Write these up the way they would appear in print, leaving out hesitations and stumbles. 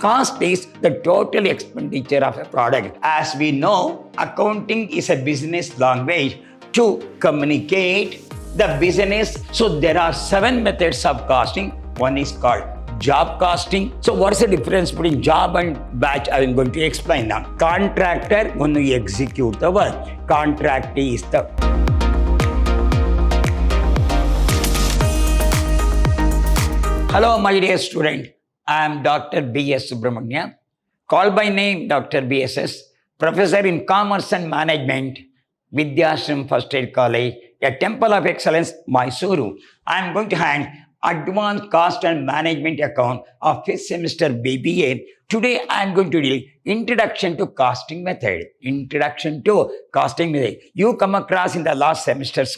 Cost is the total expenditure of a product. As we know, accounting is a business language to communicate the business. So there are 7 methods of costing. One is called job costing. So what is the difference between job and batch? I am going to explain now. Contractor, when you execute the work, contractee is the Hello, my dear student. I am Dr. B.S. Subramania, called by name Dr. B.S.S., Professor in Commerce and Management, Vidyashram First Aid College, a Temple of Excellence, Mysuru. I am going to hand Advanced Cost and Management account of 5th semester BBA. Today I am going to deal Introduction to Costing Method. Introduction to Costing Method. You come across in the last semester's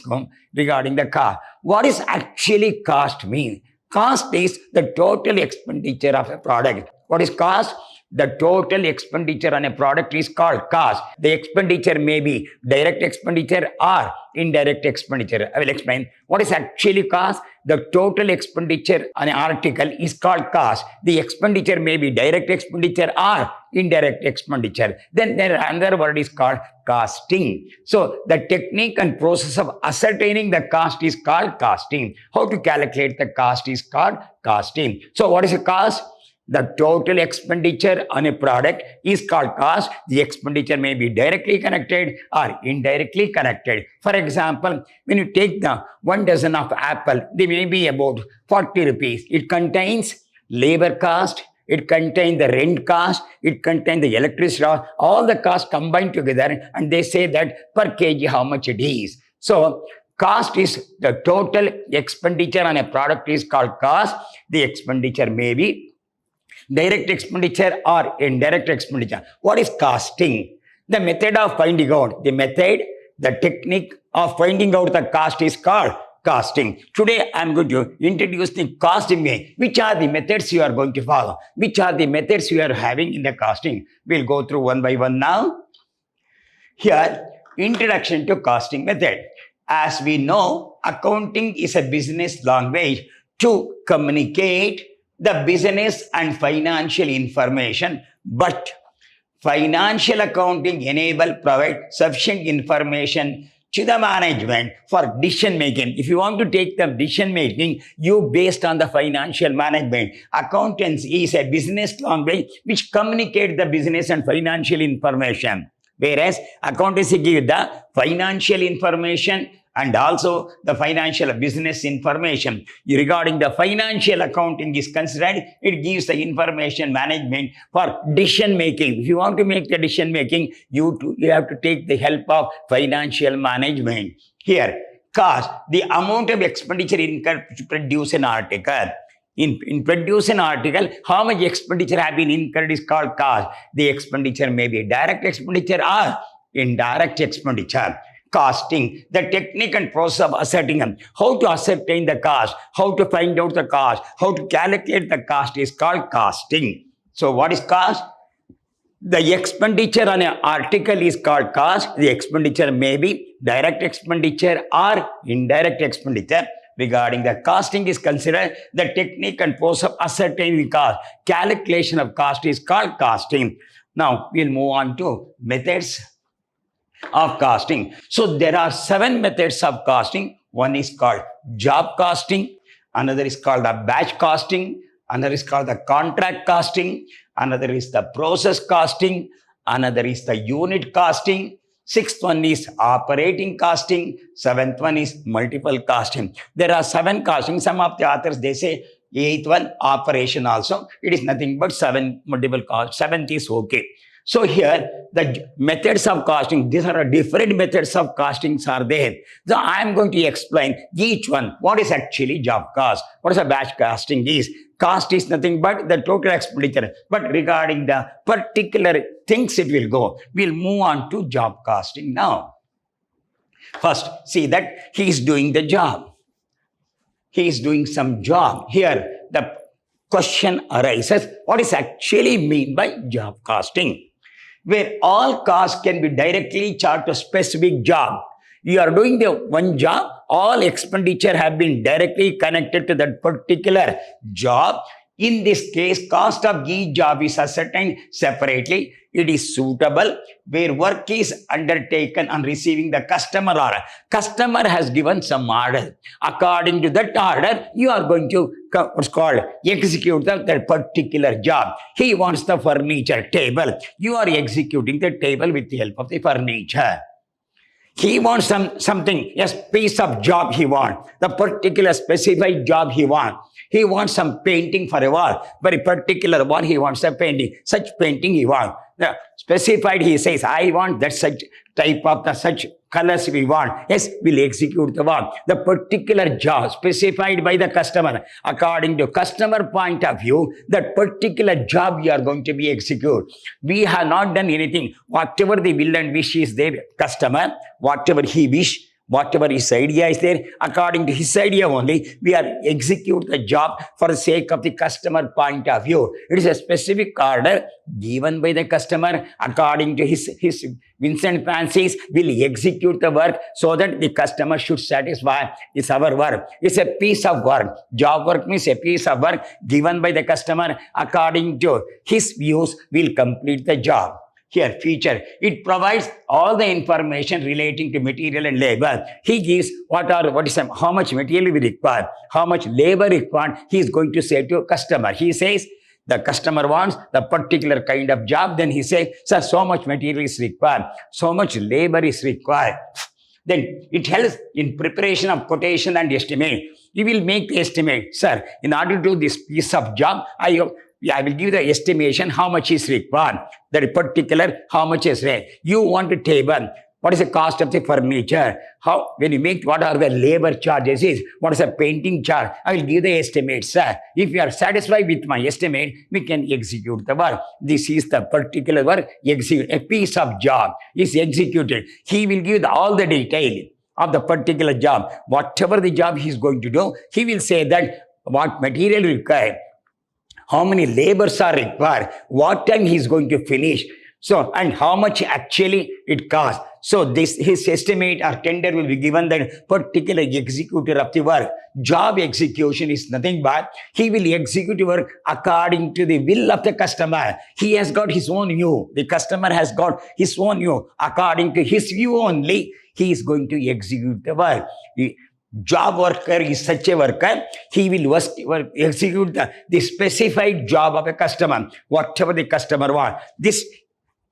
regarding the cost. What is actually cost mean? Cost is the total expenditure of a product. What is cost? The total expenditure on a product is called cost. The expenditure may be direct expenditure or indirect expenditure. I will explain. What is actually cost? The total expenditure on an article is called cost. The expenditure may be direct expenditure or indirect expenditure. Then there another word is called costing. So the technique and process of ascertaining the cost is called costing. How to calculate the cost is called costing. So what is a cost? The total expenditure on a product is called cost. The expenditure may be directly connected or indirectly connected. For example, when you take the 1 dozen of apple, they may be about 40 rupees. It contains labor cost, it contains the rent cost, it contains the electricity cost, all the costs combined together, and they say that per kg how much it is. So cost is the total expenditure on a product is called cost. The expenditure may be direct expenditure or indirect expenditure. What is costing? The method of finding out, the technique of finding out the cost is called costing. Today I am going to introduce the costing. Which are the methods you are going to follow? Which are the methods you are having in the costing? We'll go through one by one now. Here, introduction to costing method. As we know, accounting is a business language to communicate the business and financial information, but financial accounting provide sufficient information to the management for decision making. If you want to take the decision making, you based on the financial management. Accountancy is a business language which communicate the business and financial information. Whereas accountancy gives the financial information and also the financial business information. Regarding the financial accounting is considered, it gives the information management for decision making. If you want to make the decision making, you have to take the help of financial management. Here, cost, the amount of expenditure incurred to produce an article. In produce an article, how much expenditure have been incurred is called cost. The expenditure may be direct expenditure or indirect expenditure. Costing, the technique and process of ascertaining how to ascertain the cost, how to find out the cost, how to calculate the cost is called costing. So what is cost? The expenditure on an article is called cost. The expenditure may be direct expenditure or indirect expenditure. Regarding the costing is considered the technique and process of ascertaining cost. Calculation of cost is called costing. Now we'll move on to methods of costing. So there are 7 methods of costing. One is called job costing, another is called the batch costing, another is called the contract costing, another is the process costing, another is the unit costing, 6th one is operating costing, 7th one is multiple costing. There are 7 costing. Some of the authors, they say 8th one operation also. It is nothing but 7 multiple cost. 7th is okay. So here, the methods of costing, these are different methods of costings are there. So I am going to explain each one. What is actually job cost? What is a batch costing is? Cost is nothing but the total expenditure. But regarding the particular things it will go, we'll move on to job costing now. First, see that he is doing the job. He is doing some job. Here, the question arises, what is actually mean by job costing? Where all costs can be directly charged to a specific job. You are doing the one job, all expenditure have been directly connected to that particular job. In this case, cost of each job is ascertained separately. It is suitable where work is undertaken on receiving the customer order. Customer has given some order. According to that order, you are going to what's called execute that particular job. He wants the furniture table. You are executing the table with the help of the furniture. He wants something, yes, piece of job he wants, the particular specified job he wants. He wants some painting for a wall, very particular wall he wants a painting, such painting he wants. The specified, he says, I want that such type of the such colors we want. Yes, we'll execute the work. The particular job specified by the customer. According to customer point of view, that particular job you are going to be execute. We have not done anything. Whatever the will and wish is there, customer, whatever he wish, whatever his idea is there, according to his idea only, we are execute the job for the sake of the customer point of view. It is a specific order given by the customer according to his Vincent fancies. Will execute the work so that the customer should satisfy. It's our work. It's a piece of work. Job work means a piece of work given by the customer according to his views. Will complete the job. Here, feature. It provides all the information relating to material and labor. He gives how much material we require, how much labor required. He is going to say to a customer. He says, the customer wants the particular kind of job. Then he says, sir, so much material is required, so much labor is required. Then it helps in preparation of quotation and estimate. You will make the estimate. Sir, in order to do this piece of job, I will give the estimation how much is required. That particular how much is required. You want a table. What is the cost of the furniture? When you make, what are the labor charges is? What is the painting charge? I will give the estimate, sir. If you are satisfied with my estimate, we can execute the work. This is the particular work. A piece of job is executed. He will give all the detail of the particular job. Whatever the job he is going to do, he will say that what material required, how many labors are required, what time he is going to finish. So, and how much actually it costs. So, his estimate or tender will be given the particular executor of the work. Job execution is nothing but he will execute work according to the will of the customer. He has got his own view. The customer has got his own view. According to his view only, he is going to execute the work. The job worker is such a worker, he will execute the specified job of a customer, whatever the customer wants.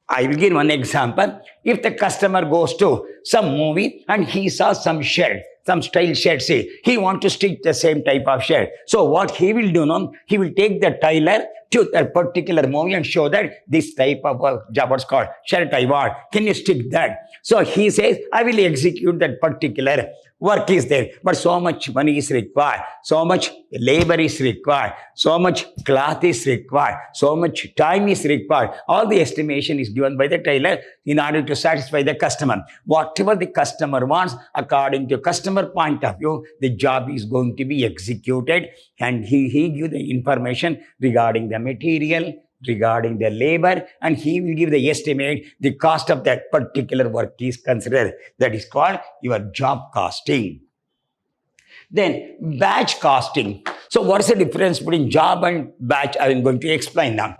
I will give one example. If the customer goes to some movie and he saw some shirt, some style shirt, say, he wants to stitch the same type of shirt. So what he will do now, he will take the tailor to a particular movie and show that this type of job, what's called shirt I want. Can you stitch that? So he says, I will execute that particular work is there, but so much money is required, so much labor is required, so much cloth is required, so much time is required. All the estimation is given by the tailor in order to satisfy the customer. Whatever the customer wants, according to customer point of view, the job is going to be executed, and he gives the information regarding the material, regarding the labor, and he will give the estimate, the cost of that particular work is considered. That is called your job costing. Then batch costing. So what is the difference between job and batch? I am going to explain now.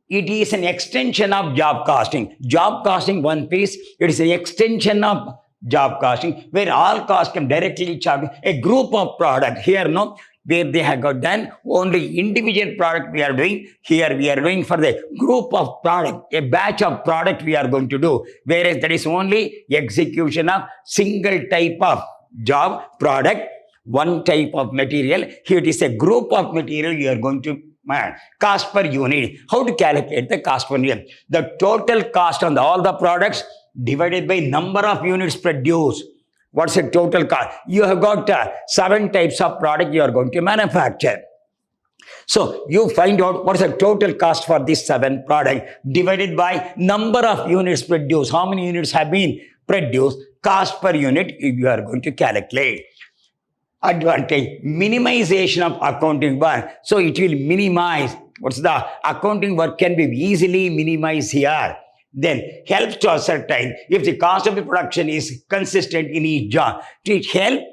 It is an extension of job costing. Job costing, one piece, it is an extension of job costing, where all costs can directly charge a group of product. Here, no, where they have got done only individual product we are doing. Here we are doing for the group of product, a batch of product we are going to do. Whereas that is only execution of single type of job, product, one type of material. Here it is a group of material you are going to cost per unit. How to calculate the cost per unit? The total cost on all the products divided by number of units produced. What's the total cost? You have got 7 types of product you are going to manufacture. So you find out what is the total cost for this 7 product divided by number of units produced. How many units have been produced? Cost per unit you are going to calculate. Advantage, minimization of accounting work. So it will minimize. What's the accounting work can be easily minimized here. Then helps to ascertain if the cost of the production is consistent in each job. It helps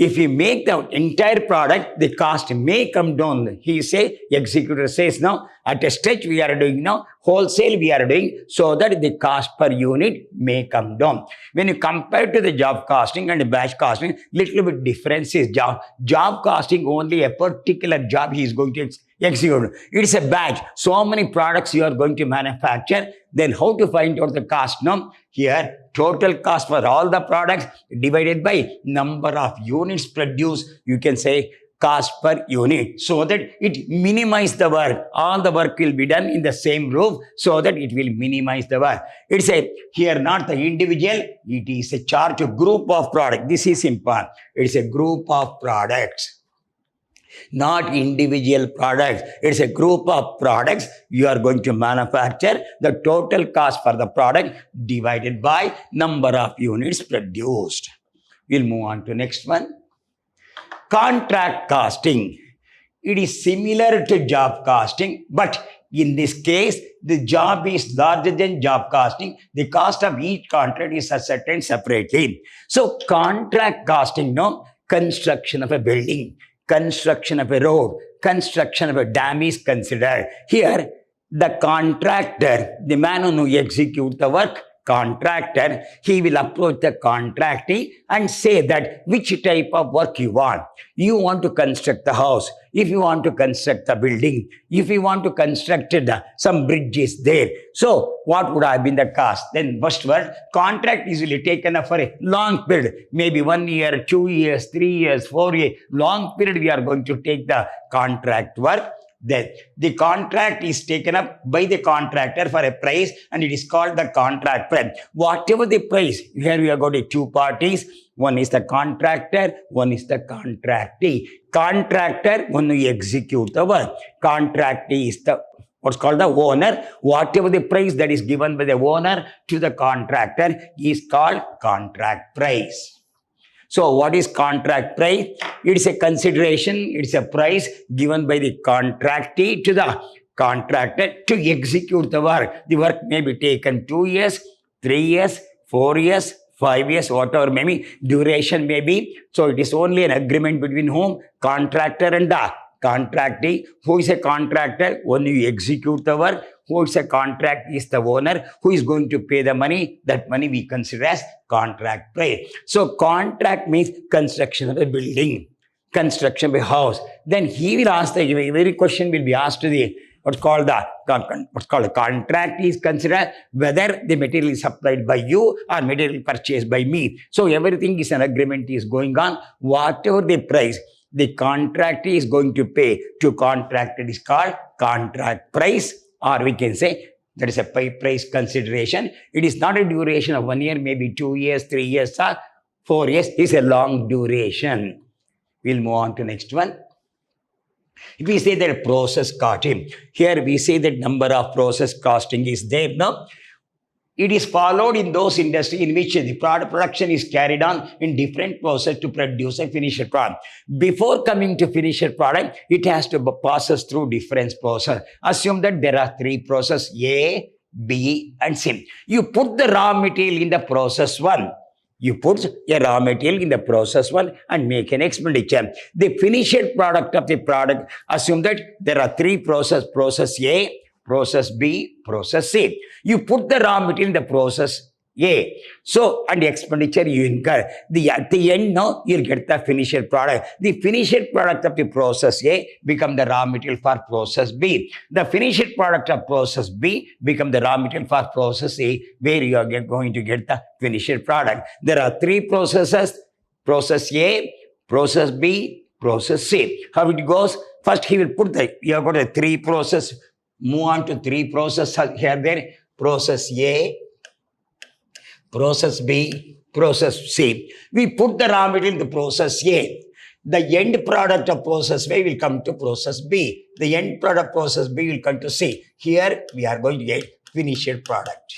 If you make the entire product, the cost may come down. He say, executor says, no, at a stretch we are doing now, wholesale we are doing, so that the cost per unit may come down. When you compare to the job costing and the batch costing, little bit difference is job costing only a particular job he is going to execute. It's a batch. So many products you are going to manufacture. Then how to find out the cost? No, here total cost for all the products divided by number of units produced. You can say cost per unit, so that it minimize the work. All the work will be done in the same roof, so that it will minimize the work. It's a here not the individual. It is a chart, a group of product. This is important. It's a group of products, not individual products. It's a group of products you are going to manufacture. The total cost for the product divided by number of units produced. We'll move on to next one. Contract costing. It is similar to job costing, but in this case, the job is larger than job costing. The cost of each contract is ascertained separately. So contract costing, no, construction of a building, construction of a road, construction of a dam is considered. Here, the contractor, the man who executes the work, contractor, he will approach the contractee and say that which type of work you want. You want to construct the house, if you want to construct the building, if you want to construct some bridges there. So what would have been the cost? Then first word, contract is usually taken up for a long period, maybe 1 year, 2 years, 3 years, 4 years, long period we are going to take the contract work. Then the contract is taken up by the contractor for a price, and it is called the contract price. Whatever the price, here we have got two parties. One is the contractor, one is the contractee. Contractor, when we execute the work. Contractee is the what's called the owner. Whatever the price that is given by the owner to the contractor is called contract price. So what is contract price? It's a consideration, it's a price given by the contractee to the contractor to execute the work. The work may be taken 2 years, 3 years, 4 years, 5 years, whatever may be, duration may be. So it is only an agreement between whom? Contractor and the contractee. Who is a contractor? When you execute the work. Who is a contract is the owner. Who is going to pay the money? That money we consider as contract price. So contract means construction of a building, construction of a house. Then he will ask the very question will be asked to the what's called a contract is considered whether the material is supplied by you or material purchased by me. So everything is an agreement is going on. Whatever the price the contractor is going to pay to contractor is called contract price, or we can say that is a price consideration. It is not a duration of 1 year, maybe 2 years, 3 years, or 4 years. It's a long duration. We'll move on to next one. If we say that process costing, here we say that number of process costing is there. No, it is followed in those industries in which the production is carried on in different process to produce a finished product. Before coming to finished product, it has to passes through different process. Assume that there are 3 processes, A, B, and C. You put the raw material in the process 1. You put a raw material in the process 1 and make an expenditure. The finished product of the product, assume that there are 3 processes, process A, process B, process C. You put the raw material in the process A. So, and the expenditure you incur. At the end, no, you'll get the finished product. The finished product of the process A become the raw material for process B. The finished product of process B become the raw material for process A, where you are going to get the finished product. There are 3 processes, process A, process B, process C. How it goes? First, he will put you have got a 3 process. Move on to 3 processes here there. Process A, process B, process C. We put the raw material in the process A. The end product of process A will come to process B. The end product process B will come to C. Here we are going to get finished product.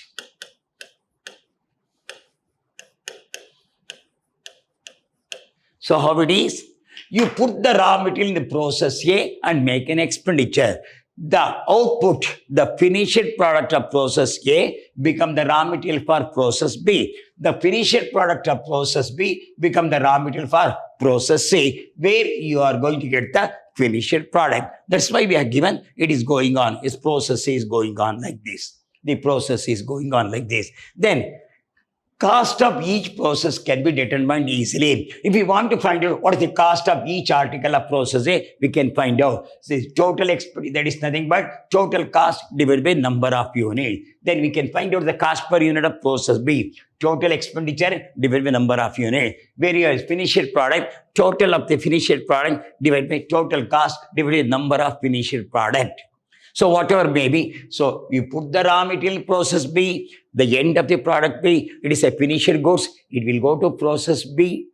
So how it is? You put the raw material in the process A and make an expenditure. the output, the finished product of process A become the raw material for process B. The finished product of process B become the raw material for process C, where you are going to get the finished product. That's why we are given it is going on. Its process is going on like this. The process is going on like this. Then cost of each process can be determined easily. If we want to find out what is the cost of each article of process A, we can find out. So total that is nothing but total cost divided by number of units. Then we can find out the cost per unit of process B. Total expenditure divided by number of units. Whereas finished product, total of the finished product divided by total cost divided by number of finished product. So whatever may be, so you put the raw material process B, the end of the product B, it is a finished goods, it will go to process B.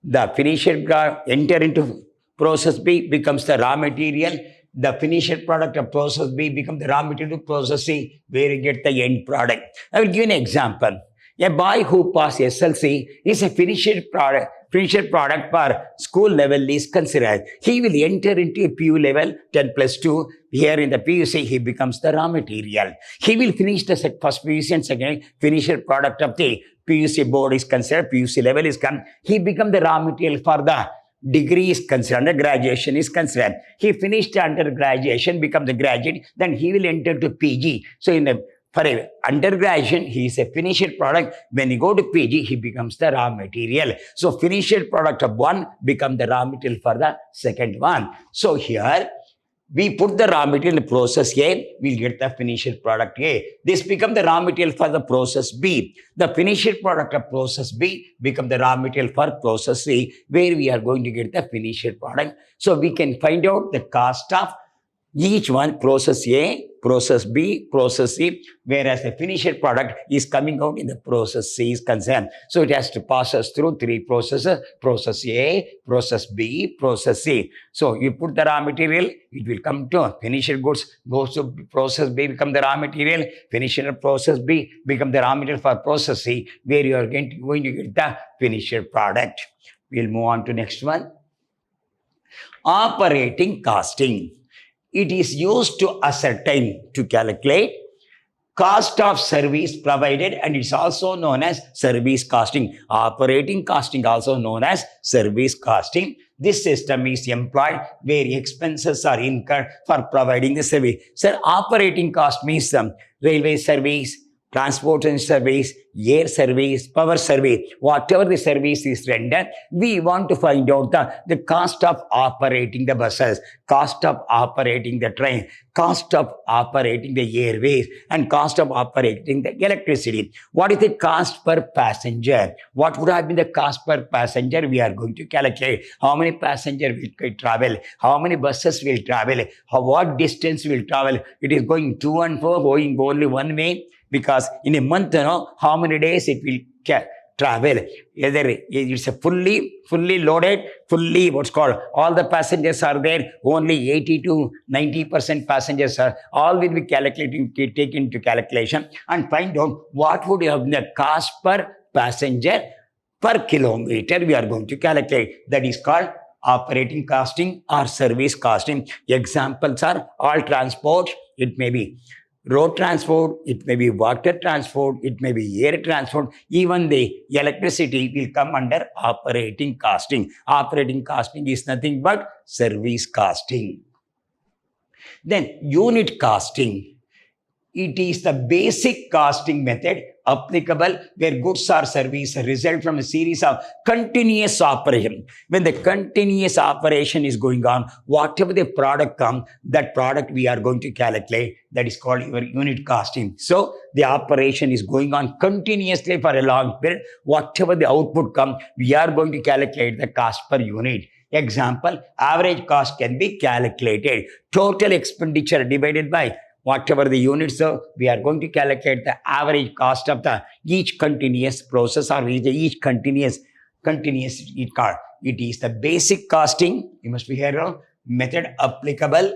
The finished enter into process B becomes the raw material. The finished product of process B becomes the raw material to process C, where you get the end product. I will give an example. A boy who passed SLC is a finished product for school level is considered. He will enter into a PU level 10 plus 2. Here in the PUC, he becomes the raw material. He will finish the first PUC and second finished product of the PUC board is considered, PUC level is come. He becomes the raw material for the degree is considered, undergraduation is considered. He finished undergraduation, becomes a graduate, then he will enter to PG. So for undergraduation, he is a finished product. When he go to PG, he becomes the raw material. So finished product of one become the raw material for the second one. So here, we put the raw material in process A, we'll get the finished product A. This become the raw material for the process B. The finished product of process B become the raw material for process C, where we are going to get the finished product. So we can find out the cost of each one, process A, process B, process C, whereas the finished product is coming out in the process C is concerned. So it has to pass us through three processes, process A, process B, process C. So you put the raw material, it will come to finished goods, goes to process B, become the raw material, finished process B, become the raw material for process C, where you are going to get the finished product. We'll move on to next one. Operating costing. It is used to ascertain, to calculate cost of service provided, and it's also known as service costing. Operating costing also known as service costing. This system is employed where expenses are incurred for providing the service. So operating cost means railway service, transportation service, air service, power service, whatever the service is rendered, we want to find out the cost of operating the buses, cost of operating the train, cost of operating the airways, and cost of operating the electricity. What is the cost per passenger? What would have been the cost per passenger? We are going to calculate how many passengers will travel, how many buses will travel, what distance will travel. It is going to and fro, going only one way. Because in a month, how many days it will travel. Either it's a fully loaded, what's called, all the passengers are there, only 80 to 90% passengers are, all will be calculated, taken into calculation and find out what would have been the cost per passenger per kilometer we are going to calculate. That is called operating costing or service costing. Examples are all transport, it may be road transport, it may be water transport, it may be air transport, even the electricity will come under operating costing. Operating costing is nothing but service costing. Then unit costing. It is the basic costing method applicable where goods or services result from a series of continuous operation. When the continuous operation is going on, whatever the product comes, that product we are going to calculate. That is called your unit costing. So the operation is going on continuously for a long period. Whatever the output comes, we are going to calculate the cost per unit. Example, average cost can be calculated. Total expenditure divided by whatever the units are, we are going to calculate the average cost of the each continuous process or each continuous it called. It is the basic costing, you must be here, method applicable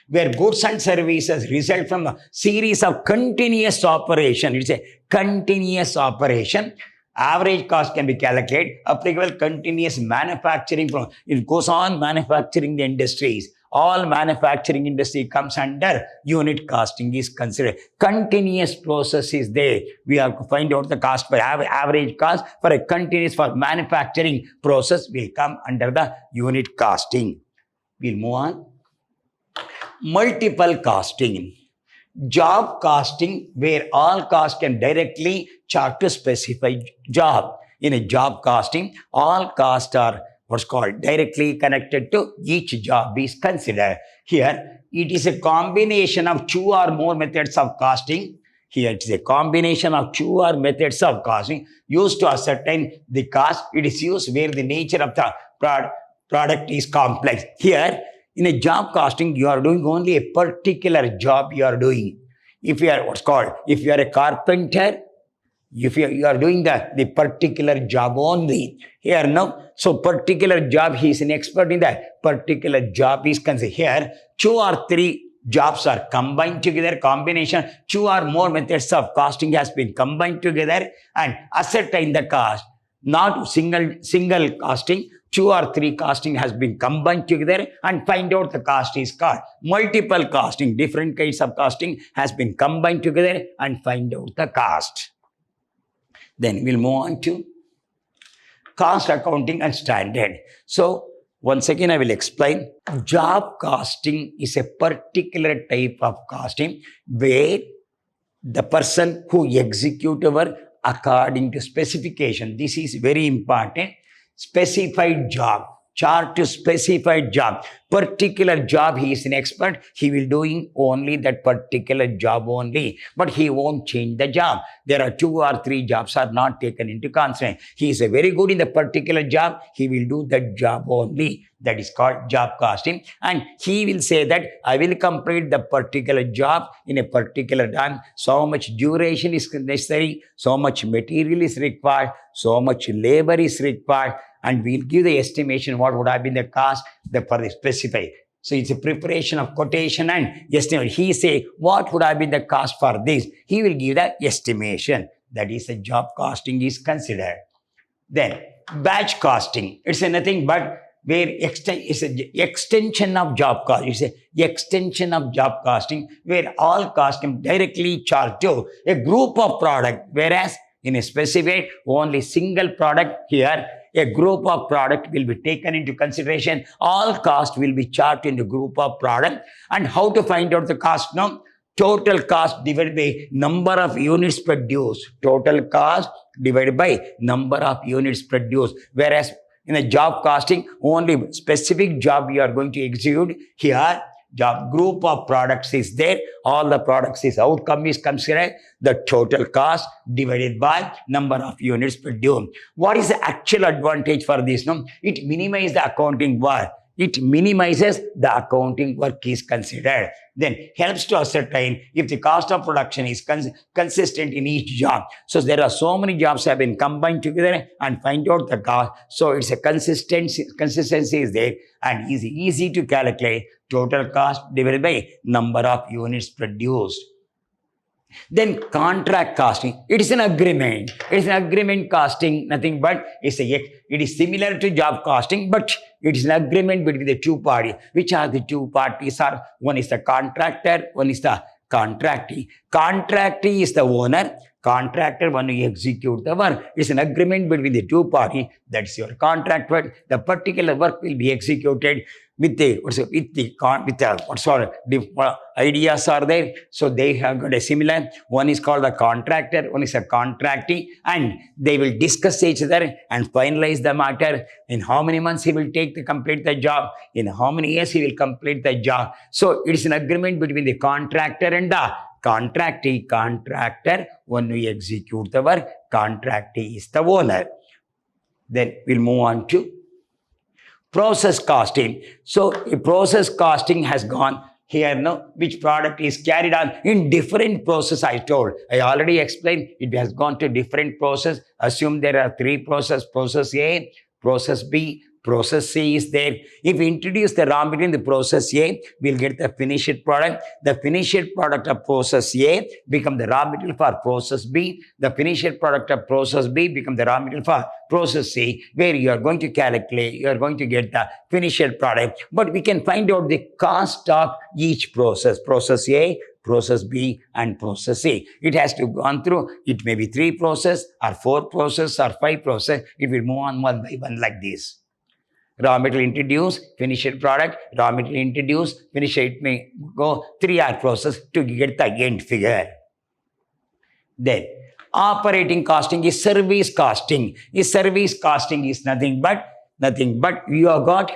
where goods and services result from a series of continuous operation. It's a continuous operation. Average cost can be calculated, applicable continuous manufacturing. It goes on manufacturing the industries. All manufacturing industry comes under unit costing is considered. Continuous process is there. We have to find out the cost for average cost for a continuous for manufacturing process will come under the unit costing. We'll move on. Multiple costing. Job costing, where all costs can directly chart to specified job. In a job costing, all costs are what's called directly connected to each job is considered. Here, it is a combination of two or more methods of costing. Here, it is a combination of two or methods of costing used to ascertain the cost. It is used where the nature of the product is complex. Here, in a job costing, you are doing only a particular job you are doing. If you are if you are a carpenter, if you are doing the particular job only. Here no, so particular job, he is an expert in that particular job is considered. Here, two or three jobs are combined together, combination, two or more methods of costing has been combined together and ascertain the cost. Not single costing, two or three costing has been combined together and find out the cost is called. Multiple costing, different kinds of costing has been combined together and find out the cost. Then we'll move on to cost accounting and standard. So once again, I will explain. Job costing is a particular type of costing where the person who execute work according to specification. This is very important. Specified job, chart to specified job. Particular job, he is an expert. He will doing only that particular job only, but he won't change the job. There are two or three jobs are not taken into consideration. He is very good in the particular job. He will do that job only. That is called job costing. And he will say that I will complete the particular job in a particular time. So much duration is necessary. So much material is required. So much labor is required. And we'll give the estimation what would have been the cost for the specified. So it's a preparation of quotation and estimate. He say what would have been the cost for this. He will give the estimation. That is the job costing is considered. Then batch costing. It's nothing but where it's an extension of job cost. It's an extension of job costing where all costs can directly charge to a group of product. Whereas in a specific only single product, here a group of product will be taken into consideration. All cost will be charged in the group of product. And how to find out the cost now? Total cost divided by number of units produced. Total cost divided by number of units produced. Whereas in a job costing, only specific job you are going to execute. Here, job group of products is there. All the products is outcome is considered. The total cost divided by number of units produced. What is the actual advantage for this? No? It minimizes the accounting work. It minimizes the accounting work is considered. Then helps to ascertain if the cost of production is consistent in each job. So there are so many jobs have been combined together and find out the cost. So it's a consistency is there and is easy to calculate total cost divided by number of units produced. Then contract costing. It is an agreement. It is an agreement costing, nothing but it is similar to job costing, but it is an agreement between the two parties. Which are the two parties? One is the contractor, one is the contractee. Contractee is the owner. Contractor, when you execute the work, it's an agreement between the two parties. That's your contract work. The particular work will be executed with the ideas are there. So they have got a similar. One is called the contractor, one is a contractee, and they will discuss each other and finalize the matter. In how many months he will take to complete the job, in how many years he will complete the job. So it is an agreement between the contractor and the contractee. Contractor, when we execute the work, contractee is the owner. Then we'll move on to process costing. So process costing has gone here now, which product is carried on in different process. I already explained it has gone to different process. Assume there are three process A, process B, process C is there. If we introduce the raw material in the process A, we'll get the finished product. The finished product of process A become the raw material for process B. The finished product of process B become the raw material for process C, where you are going to calculate, you are going to get the finished product. But we can find out the cost of each process A, process B, and process C. It has to go on through, it may be 3 process or 4 process or 5 process. It will move on one by one like this. Raw material introduced, finished product, raw material introduced, finished, it may go 3R process to get the end figure. Then, operating costing is service costing. Service costing is nothing but you have got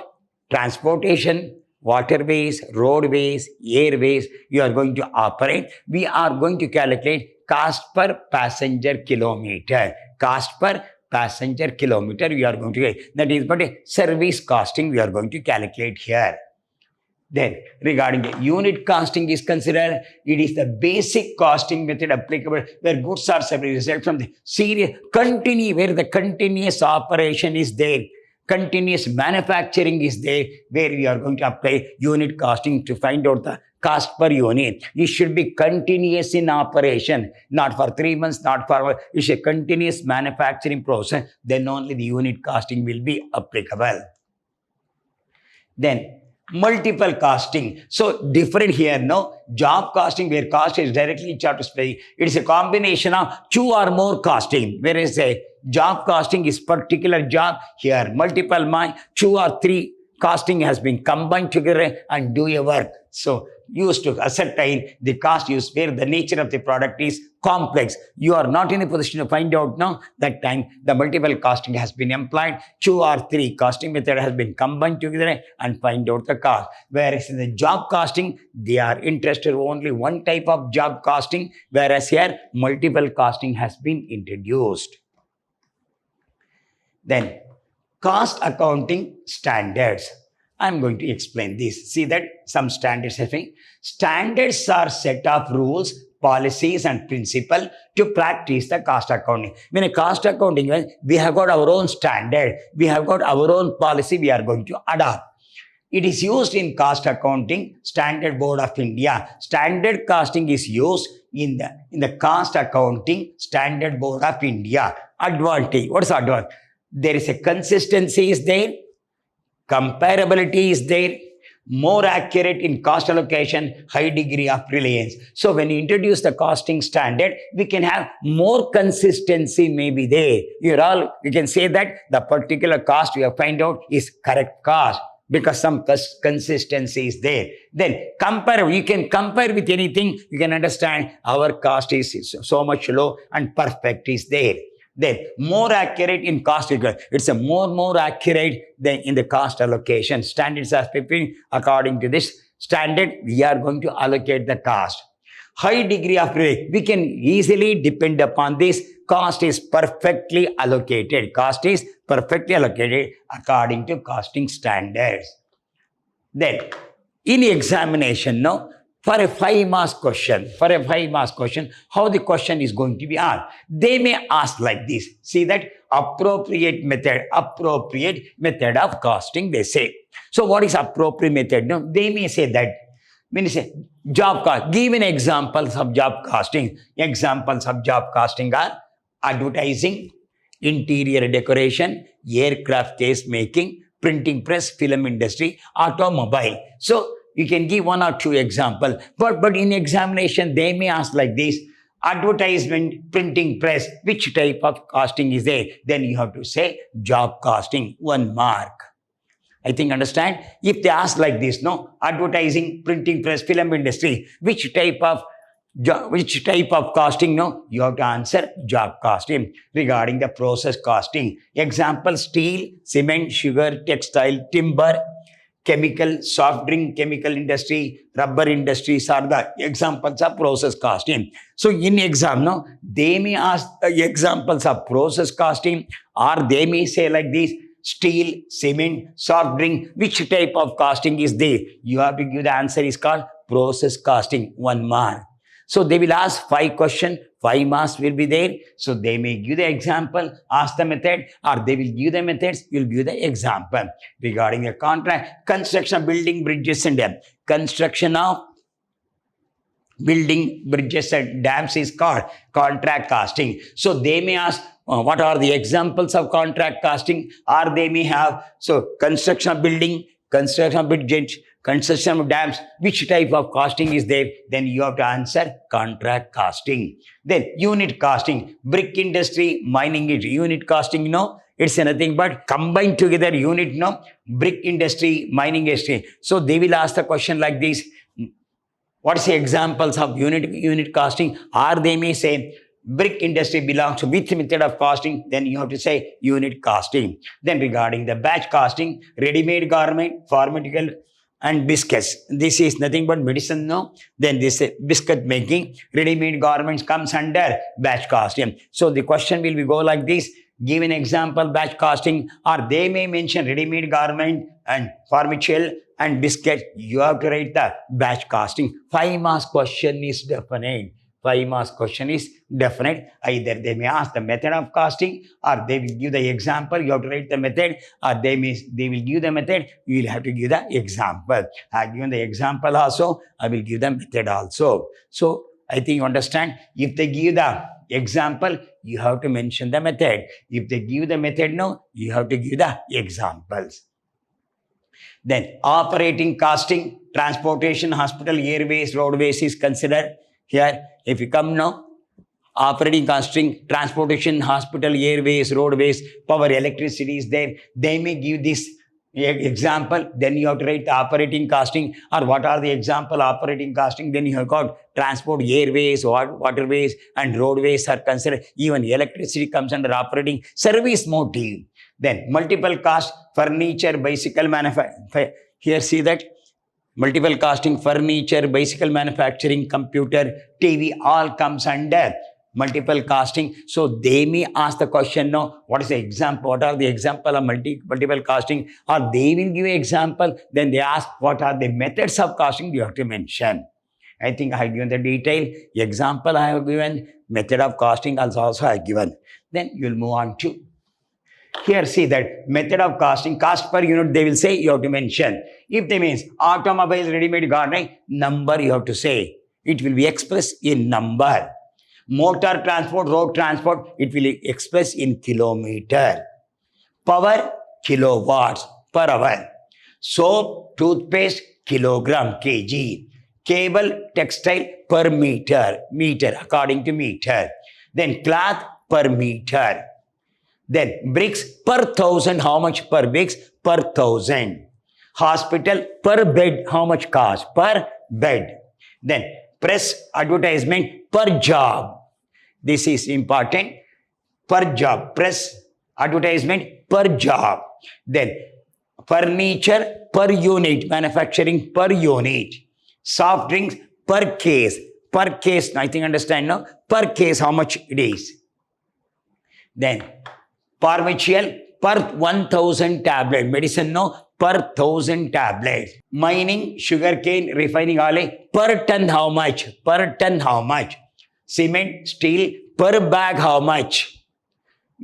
transportation, waterways, roadways, airways, you are going to operate. We are going to calculate cost per passenger kilometer. Cost per passenger kilometer we are going to get. That is but a service costing we are going to calculate here. Then, regarding the unit costing is considered, it is the basic costing method applicable where goods are separated from the serious, where the continuous operation is there. Continuous manufacturing is there, where we are going to apply unit costing to find out the cost per unit. It should be continuous in operation, not for 3 months, not for, it's a continuous manufacturing process, then only the unit costing will be applicable. Then, multiple costing. So, different here, no? Job costing, where cost is directly charged to specific. It is a combination of 2 or more costing, whereas a job costing is particular job. Here, multiple 2 or 3 costing has been combined together and do a work. So, used to ascertain the cost used where the nature of the product is complex. You are not in a position to find out now. That time the multiple costing has been employed. 2 or 3 costing method has been combined together and find out the cost. Whereas in the job costing, they are interested only one type of job costing, whereas here multiple costing has been introduced. Then cost accounting standards. I'm going to explain this. See that some standards have been. Standards are set of rules, policies and principles to practice the cost accounting. When a cost accounting, we have got our own standard. We have got our own policy we are going to adopt. It is used in cost accounting, Standard Board of India. Standard costing is used in the cost accounting, Standard Board of India. Advantage. What is advantage? There is a consistency is there. Comparability is there, more accurate in cost allocation, high degree of reliance. So when you introduce the costing standard, we can have more consistency may be there. You can say that the particular cost we have find out is correct cost because some consistency is there. Then compare, you can compare with anything, you can understand our cost is so much low and perfect is there. Then more accurate in cost, it's a more accurate than in the cost allocation. Standards are 15. According to this standard, we are going to allocate the cost. High degree of reliance, we can easily depend upon this. Cost is perfectly allocated. Cost is perfectly allocated according to costing standards. Then in examination, no, for a 5-mark question, how the question is going to be asked? They may ask like this. See that appropriate method of costing, they say. So what is appropriate method? No, they may say that. When you say job cost, give an examples of job costing. Examples of job costing are advertising, interior decoration, aircraft case making, printing press, film industry, automobile. So you can give 1 or 2 examples, but in examination, they may ask like this, advertisement, printing press, which type of costing is there? Then you have to say job costing, 1 mark. I think understand? If they ask like this, no, advertising, printing press, film industry, which type of costing, no, you have to answer job costing. Regarding the process costing, example, steel, cement, sugar, textile, timber, chemical, soft drink, chemical industry, rubber industries are the examples of process costing. So in exam, no, they may ask the examples of process costing, or they may say like this, steel, cement, soft drink, which type of costing is there? You have to give the answer is called process costing, 1 mark. So they will ask 5 questions, 5 marks will be there. So they may give the example, ask the method, or they will give the methods, you'll give the example. Regarding the contract, construction of building, bridges and dams. Construction of building, bridges and dams is called contract costing. So they may ask, what are the examples of contract costing, or they may have, so construction of building, construction of bridges, construction of dams, which type of costing is there? Then you have to answer contract costing. Then unit costing, brick industry, mining industry, unit costing, it's nothing but combined together unit, brick industry, mining industry. So they will ask the question like this, what is the examples of unit costing? Or they may say, brick industry belongs to which method of costing? Then you have to say unit costing. Then regarding the batch costing, ready-made garment, pharmaceutical and biscuits. This is nothing but medicine, Then this biscuit making, ready-made garments comes under batch costing. So the question will be go like this, give an example batch costing, or they may mention ready-made garment and pharmaceutical and biscuit. You have to write the batch costing. 5 marks question is definite. 5 marks question is definite. Either they may ask the method of costing, or they will give the example. You have to write the method, or they will give the method. You will have to give the example. I have given the example also. I will give the method also. So I think you understand. If they give the example, you have to mention the method. If they give the method, you have to give the examples. Then operating costing, transportation, hospital, airways, roadways is considered here. If you come now, operating costing, transportation, hospital, airways, roadways, power, electricity is there. They may give this example. Then you have to write the operating costing, or what are the example operating costing. Then you have got transport, airways, waterways and roadways are considered. Even electricity comes under operating. Service motive. Then multiple cost, furniture, bicycle manufacturing. Here see that multiple costing, furniture, bicycle manufacturing, computer, TV, all comes under multiple costing. So they may ask the question, what is the example? What are the example of multiple costing? Or they will give an example. Then they ask, what are the methods of costing? You have to mention. I think I have given the detail. Example I have given. Method of costing also I have given. Then you will move on to. Here see that method of costing, cost per unit, they will say you have to mention. If they means automobile, ready-made garment, number you have to say. It will be expressed in number. Motor transport, road transport, it will be expressed in kilometer. Power, kilowatts per hour. Soap, toothpaste, kilogram, kg. Cable, textile, per meter, according to meter. Then cloth, per meter. Then bricks per 1,000, how much per bricks? Per 1,000. Hospital per bed, how much cost? Per bed. Then press advertisement per job. This is important. Per job. Press advertisement per job. Then furniture per unit. Manufacturing per unit. Soft drinks per case. Per case, I think understand now. Per case, how much it is. Then pharmaceutical per 1,000 tablet. Medicine, per 1,000 tablets. Mining, sugarcane, refining oil, per ton how much? Per ton how much? Cement, steel, per bag how much?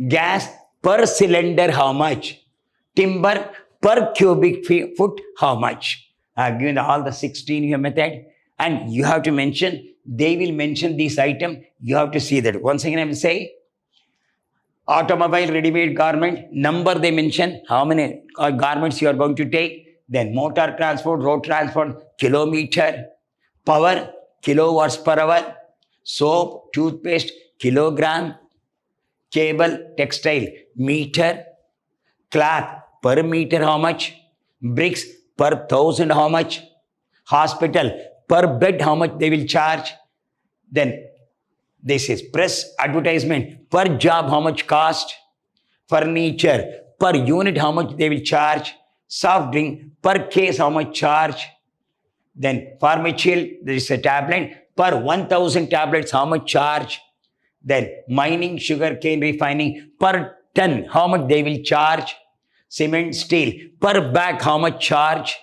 Gas, per cylinder how much? Timber, per cubic foot how much? I have given all the 16 here method, and you have to mention, they will mention this item, you have to see that. Once again I will say, automobile, ready-made garment, number they mention, how many garments you are going to take. Then motor transport, road transport, kilometer. Power, kilowatts per hour. Soap, toothpaste, kilogram. Cable, textile, meter. Cloth, per meter how much? Bricks, per 1,000 how much? Hospital, per bed how much they will charge? Then this is press advertisement per job how much cost? Furniture per unit how much they will charge? Soft drink per case how much charge? Then pharmaceutical, there is a tablet per 1,000 tablets how much charge? Then mining, sugarcane, refining per ton how much they will charge? Cement, steel per bag how much charge?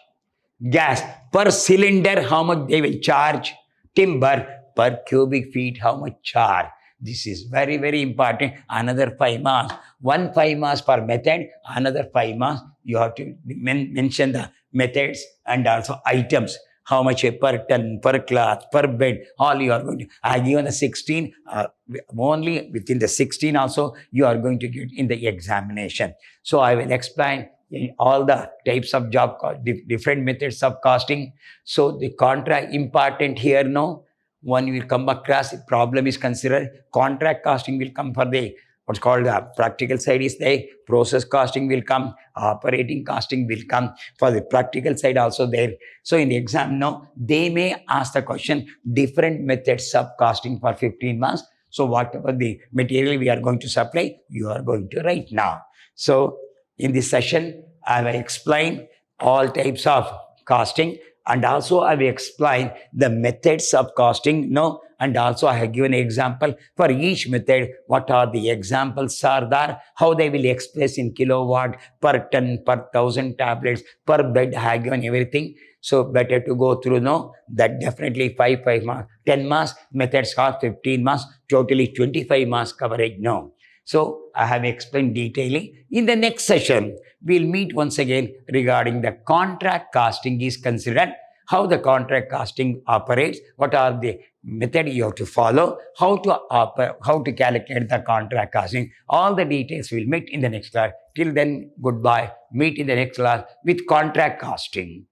Gas per cylinder how much they will charge? Timber per cubic feet, how much char. This is very, very important. Another 5 marks. 5 marks per method, another 5 marks. You have to mention the methods and also items. How much per ton, per cloth, per bed, all you are going to. I given the 16, only within the 16 also you are going to get in the examination. So I will explain in all the types of job, different methods of costing. So the contract important here, no, one will come across, problem is considered, contract costing will come for the what's called the practical side is there, process costing will come, operating costing will come for the practical side also there. So in the exam, no, they may ask the question, different methods of costing for 15 marks. So whatever the material we are going to supply, you are going to write now. So in this session, I will explain all types of costing, and also I will explain the methods of costing, no, and also I have given an example for each method, what are the examples are there, how they will express in kilowatt, per ton, per 1,000 tablets, per bed, I have given everything. So better to go through, no, that definitely 5 marks, 10 marks, methods cost 15 marks, totally 25 marks coverage, no. So I have explained detailing. In the next session, we'll meet once again regarding the contract costing is considered, how the contract costing operates, what are the method you have to follow, how to calculate the contract costing. All the details we'll meet in the next class. Till then, goodbye. Meet in the next class with contract costing.